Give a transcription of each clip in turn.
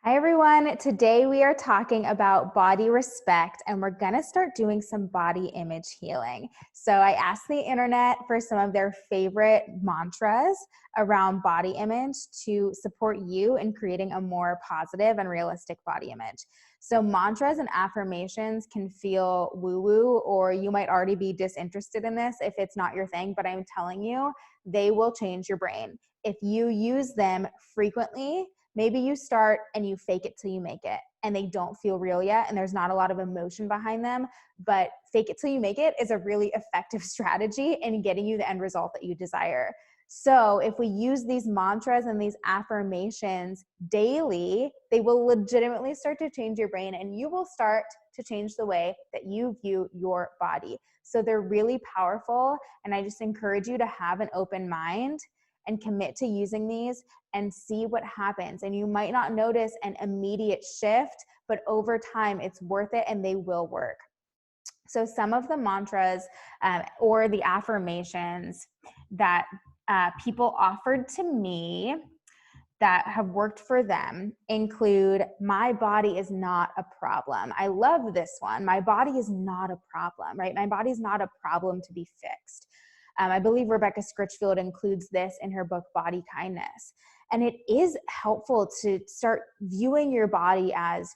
Hi everyone, today we are talking about body respect and we're gonna start doing some body image healing. So I asked the internet for some of their favorite mantras around body image to support you in creating a more positive and realistic body image. So mantras and affirmations can feel woo-woo, or you might already be disinterested in this if it's not your thing, but I'm telling you, they will change your brain. If you use them frequently, maybe you start and you fake it till you make it and they don't feel real yet and there's not a lot of emotion behind them, but fake it till you make it is a really effective strategy in getting you the end result that you desire. So if we use these mantras and these affirmations daily, they will legitimately start to change your brain and you will start to change the way that you view your body. So they're really powerful, and I just encourage you to have an open mind and commit to using these and see what happens. And you might not notice an immediate shift, but over time it's worth it and they will work. So some of the mantras or the affirmations that people offered to me that have worked for them include, my body is not a problem. I love this one. My body is not a problem, right? My body is not a problem to be fixed. I believe Rebecca Scritchfield includes this in her book, Body Kindness. And it is helpful to start viewing your body as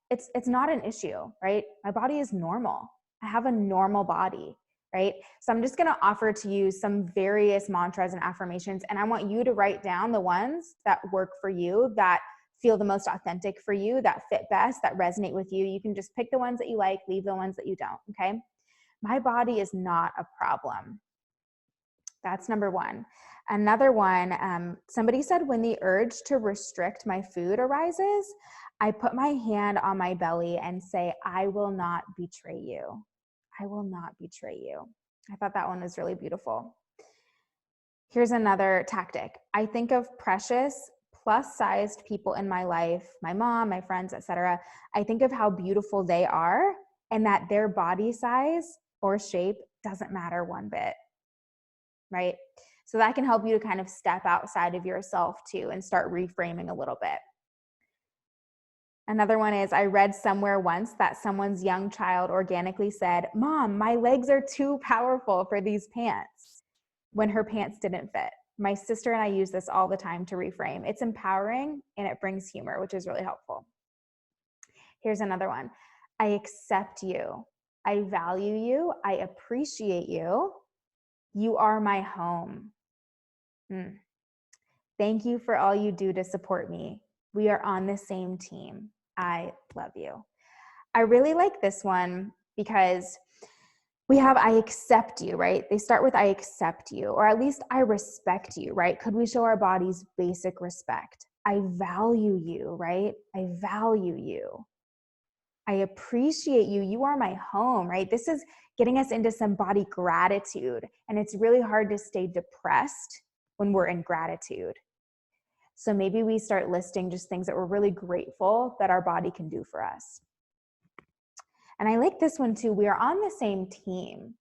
it's not an issue, right? My body is normal. I have a normal body, right? So I'm just going to offer to you some various mantras and affirmations, and I want you to write down the ones that work for you, that feel the most authentic for you, that fit best, that resonate with you. You can just pick the ones that you like, leave the ones that you don't, okay? My body is not a problem. That's number one. Another one, somebody said, when the urge to restrict my food arises, I put my hand on my belly and say, I will not betray you. I will not betray you. I thought that one was really beautiful. Here's another tactic. I think of precious plus-sized people in my life, my mom, my friends, etc. I think of how beautiful they are and that their body size or shape doesn't matter one bit. Right? So that can help you to kind of step outside of yourself too and start reframing a little bit. Another one is, I read somewhere once that someone's young child organically said, Mom, my legs are too powerful for these pants, when her pants didn't fit. My sister and I use this all the time to reframe. It's empowering and it brings humor, which is really helpful. Here's another one. I accept you. I value you. I appreciate you. You are my home. Thank you for all you do to support me. We are on the same team. I love you. I really like this one because we have, I accept you, right? They start with, I accept you, or at least I respect you, right? Could we show our bodies basic respect? I value you, right? I value you. I appreciate you. You are my home, right? This is getting us into some body gratitude. And it's really hard to stay depressed when we're in gratitude. So maybe we start listing just things that we're really grateful that our body can do for us. And I like this one too. We are on the same team.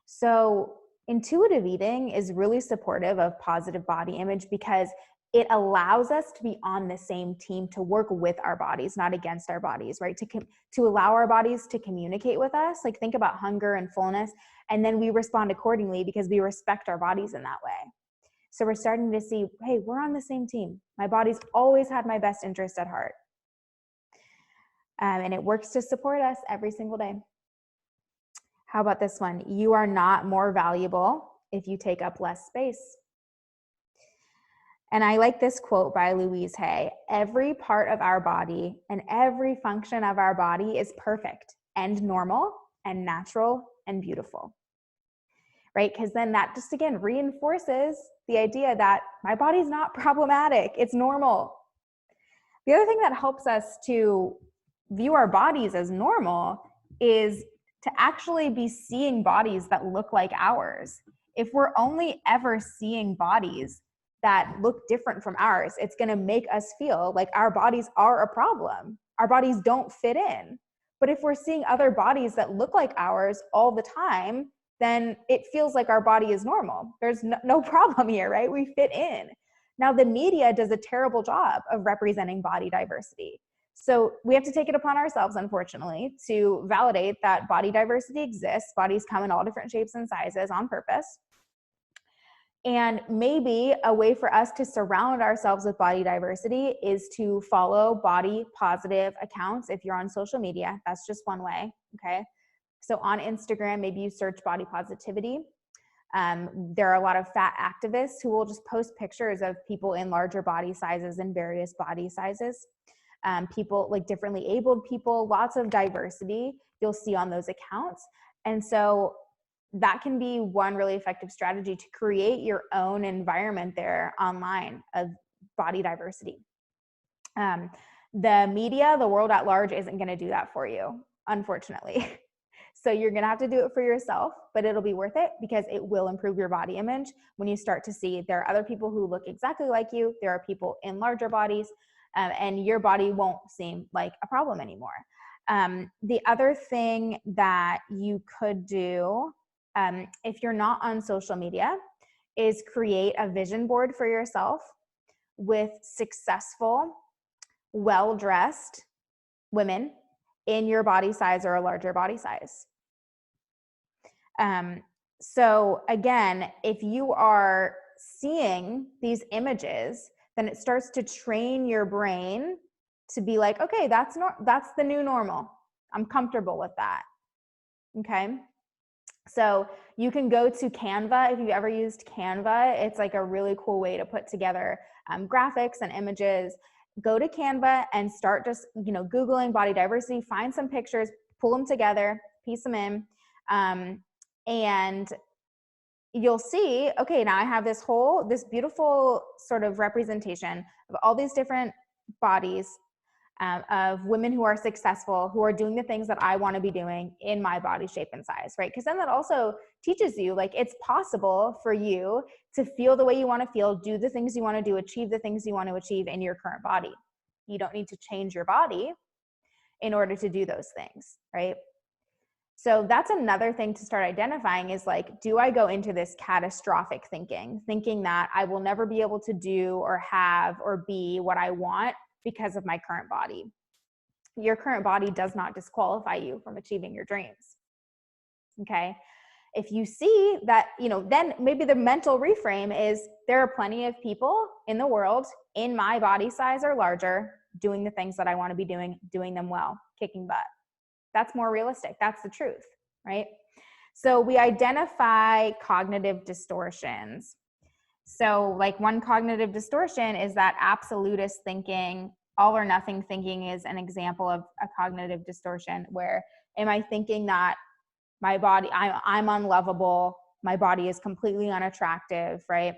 So intuitive eating is really supportive of positive body image because it allows us to be on the same team, to work with our bodies, not against our bodies, right? To allow our bodies to communicate with us. Like, think about hunger and fullness, and then we respond accordingly because we respect our bodies in that way. So we're starting to see, hey, we're on the same team. My body's always had my best interest at heart. And it works to support us every single day. How about this one? You are not more valuable if you take up less space. And I like this quote by Louise Hay. Every part of our body and every function of our body is perfect and normal and natural and beautiful. Right? Because then that just, again, reinforces the idea that my body's not problematic. It's normal. The other thing that helps us to view our bodies as normal is to actually be seeing bodies that look like ours. If we're only ever seeing bodies that look different from ours, it's going to make us feel like our bodies are a problem. Our bodies don't fit in. But if we're seeing other bodies that look like ours all the time, then it feels like our body is normal. There's no problem here, right? We fit in. Now, the media does a terrible job of representing body diversity. So we have to take it upon ourselves, unfortunately, to validate that body diversity exists. Bodies come in all different shapes and sizes on purpose. And maybe a way for us to surround ourselves with body diversity is to follow body positive accounts. If you're on social media, that's just one way. Okay. So on Instagram, maybe you search body positivity. There are a lot of fat activists who will just post pictures of people in larger body sizes and various body sizes. People like differently abled people, lots of diversity you'll see on those accounts. And so that can be one really effective strategy to create your own environment there online of body diversity. The media, the world at large, isn't going to do that for you, unfortunately. So you're going to have to do it for yourself, but it'll be worth it because it will improve your body image when you start to see there are other people who look exactly like you. There are people in larger bodies, and your body won't seem like a problem anymore. The other thing that you could do, if you're not on social media, is create a vision board for yourself with successful, well-dressed women in your body size or a larger body size. So again, if you are seeing these images, then it starts to train your brain to be like, okay, that's the new normal. I'm comfortable with that. Okay. So you can go to Canva. If you've ever used Canva, it's like a really cool way to put together graphics and images. Go to Canva and start just, Googling body diversity, find some pictures, pull them together, piece them in. And you'll see, okay, now I have this beautiful sort of representation of all these different bodies of women who are successful, who are doing the things that I want to be doing in my body shape and size, right? Because then that also teaches you, like, it's possible for you to feel the way you want to feel, do the things you want to do, achieve the things you want to achieve in your current body. You don't need to change your body in order to do those things, right? So that's another thing to start identifying is like, do I go into this catastrophic thinking that I will never be able to do or have or be what I want because of my current body? Your current body does not disqualify you from achieving your dreams. Okay. If you see that, then maybe the mental reframe is there are plenty of people in the world in my body size or larger doing the things that I want to be doing them well, kicking butt. That's more realistic. That's the truth, right? So we identify cognitive distortions. So like one cognitive distortion is that absolutist thinking. All or nothing thinking is an example of a cognitive distortion where am I thinking that my body, I'm unlovable, my body is completely unattractive, right?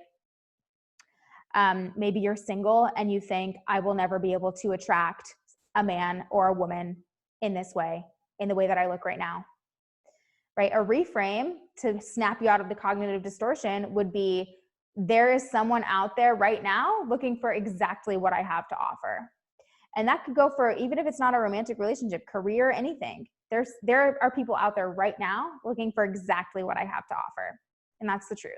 Maybe you're single and you think I will never be able to attract a man or a woman in this way, in the way that I look right now, right? A reframe to snap you out of the cognitive distortion would be there is someone out there right now looking for exactly what I have to offer. And that could go for, even if it's not a romantic relationship, career, anything. There are people out there right now looking for exactly what I have to offer. And that's the truth.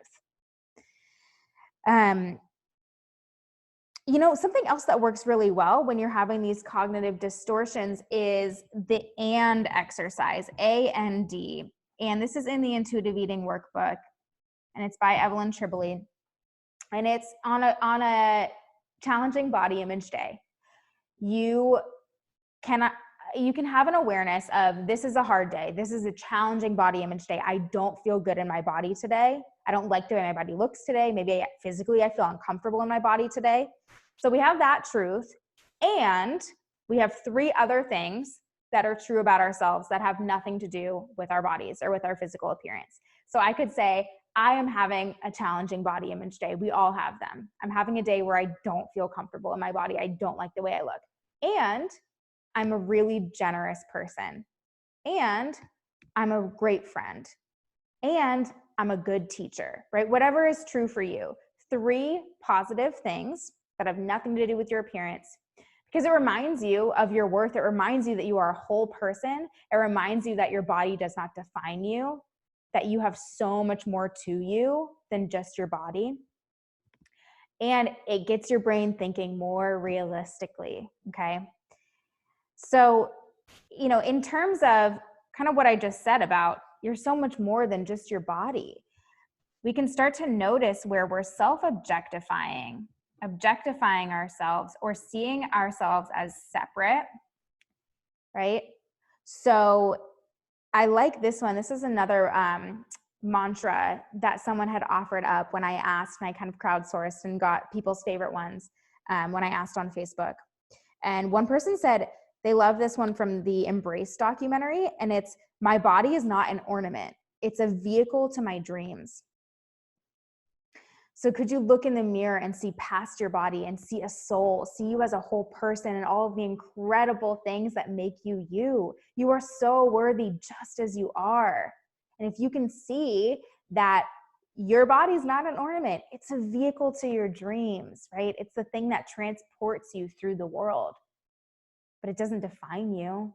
Something else that works really well when you're having these cognitive distortions is the AND exercise, AND. And this is in the Intuitive Eating Workbook, and it's by Evelyn Tribole. And it's on a challenging body image day. You can have an awareness of this is a hard day. This is a challenging body image day. I don't feel good in my body today. I don't like the way my body looks today. Maybe physically I feel uncomfortable in my body today. So we have that truth. And we have 3 other things that are true about ourselves that have nothing to do with our bodies or with our physical appearance. So I could say, I am having a challenging body image day. We all have them. I'm having a day where I don't feel comfortable in my body. I don't like the way I look. And I'm a really generous person. And I'm a great friend. And I'm a good teacher, right? Whatever is true for you. 3 positive things that have nothing to do with your appearance, because it reminds you of your worth. It reminds you that you are a whole person. It reminds you that your body does not define you, that you have so much more to you than just your body. and it gets your brain thinking more realistically. Okay. So, in terms of kind of what I just said about you're so much more than just your body, we can start to notice where we're objectifying ourselves or seeing ourselves as separate, right? So I like this one. This is another mantra that someone had offered up when I asked, and I kind of crowdsourced and got people's favorite ones when I asked on Facebook. And one person said they love this one from the Embrace documentary, and it's, "My body is not an ornament. It's a vehicle to my dreams." So could you look in the mirror and see past your body and see a soul, see you as a whole person and all of the incredible things that make you you? You are so worthy just as you are. And if you can see that your body is not an ornament, it's a vehicle to your dreams, right? It's the thing that transports you through the world, but it doesn't define you.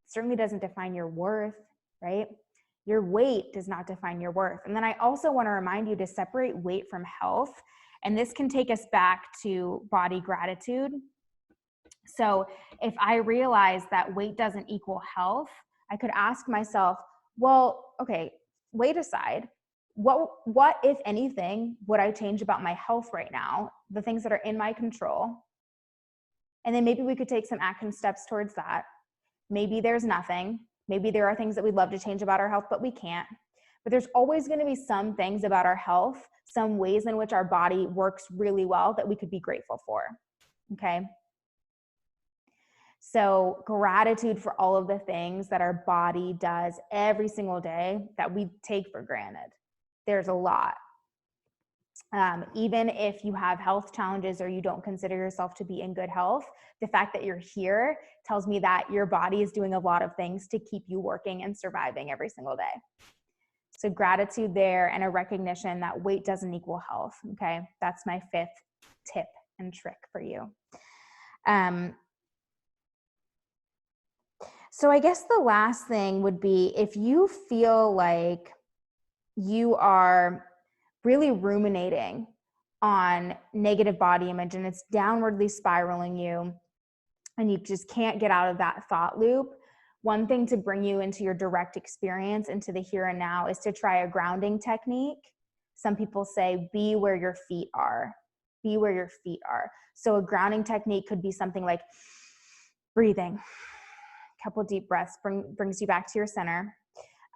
It certainly doesn't define your worth, right? Your weight does not define your worth. And then I also want to remind you to separate weight from health. And this can take us back to body gratitude. So if I realize that weight doesn't equal health, I could ask myself, well, okay, weight aside, what if anything would I change about my health right now, the things that are in my control? And then maybe we could take some action steps towards that. Maybe there's nothing. Maybe there are things that we'd love to change about our health, but we can't. But there's always going to be some things about our health, some ways in which our body works really well that we could be grateful for. Okay. So gratitude for all of the things that our body does every single day that we take for granted. There's a lot. Even if you have health challenges or you don't consider yourself to be in good health, the fact that you're here tells me that your body is doing a lot of things to keep you working and surviving every single day. So gratitude there, and a recognition that weight doesn't equal health. Okay, that's my 5th tip and trick for you. So I guess the last thing would be, if you feel like you are really ruminating on negative body image and it's downwardly spiraling you and you just can't get out of that thought loop, one thing to bring you into your direct experience, into the here and now, is to try a grounding technique. Some people say, be where your feet are. Be where your feet are. So a grounding technique could be something like breathing. A couple deep breaths brings you back to your center.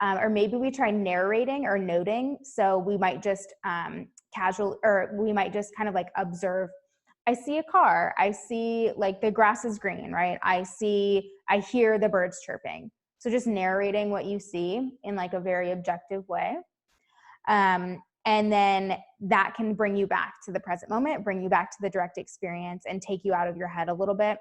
Or maybe we try narrating or noting. So we might just we might just kind of like observe. I see a car. I see like the grass is green, right? I hear the birds chirping. So just narrating what you see in like a very objective way. And then that can bring you back to the present moment, bring you back to the direct experience, and take you out of your head a little bit.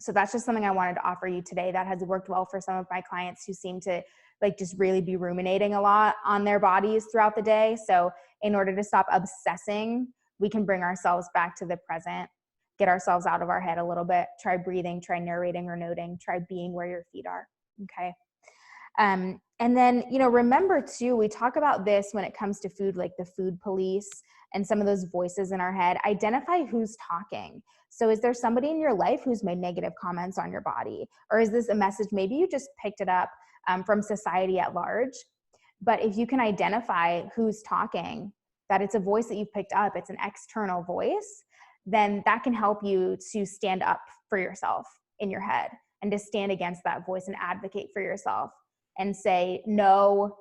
So that's just something I wanted to offer you today that has worked well for some of my clients who seem to like just really be ruminating a lot on their bodies throughout the day. So in order to stop obsessing, we can bring ourselves back to the present, get ourselves out of our head a little bit, try breathing, try narrating or noting, try being where your feet are. Okay. And then, remember too, we talk about this when it comes to food, like the food police and some of those voices in our head. Identify who's talking. So is there somebody in your life who's made negative comments on your body? Or is this a message, maybe you just picked it up from society at large? But if you can identify who's talking, that it's a voice that you've picked up, it's an external voice, then that can help you to stand up for yourself in your head and to stand against that voice and advocate for yourself and say, no,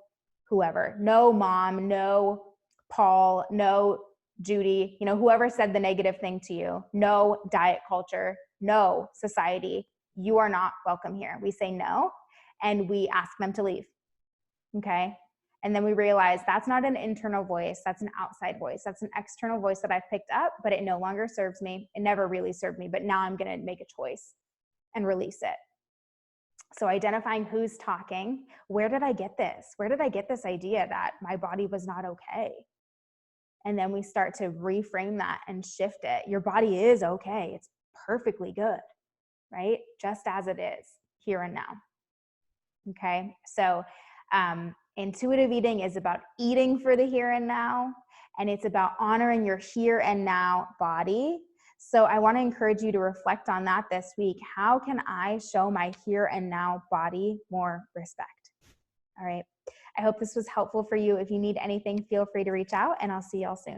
whoever, no mom, no Paul, no Judy, whoever said the negative thing to you, no diet culture, no society, you are not welcome here. We say no, and we ask them to leave. Okay. And then we realize that's not an internal voice. That's an outside voice. That's an external voice that I've picked up, but it no longer serves me. It never really served me, but now I'm going to make a choice and release it. So identifying who's talking, where did I get this? Where did I get this idea that my body was not okay? And then we start to reframe that and shift it. Your body is okay. It's perfectly good, right? Just as it is, here and now. Okay. So Intuitive eating is about eating for the here and now, and it's about honoring your here and now body. So I want to encourage you to reflect on that this week. How can I show my here and now body more respect? All right. I hope this was helpful for you. If you need anything, feel free to reach out, and I'll see y'all soon.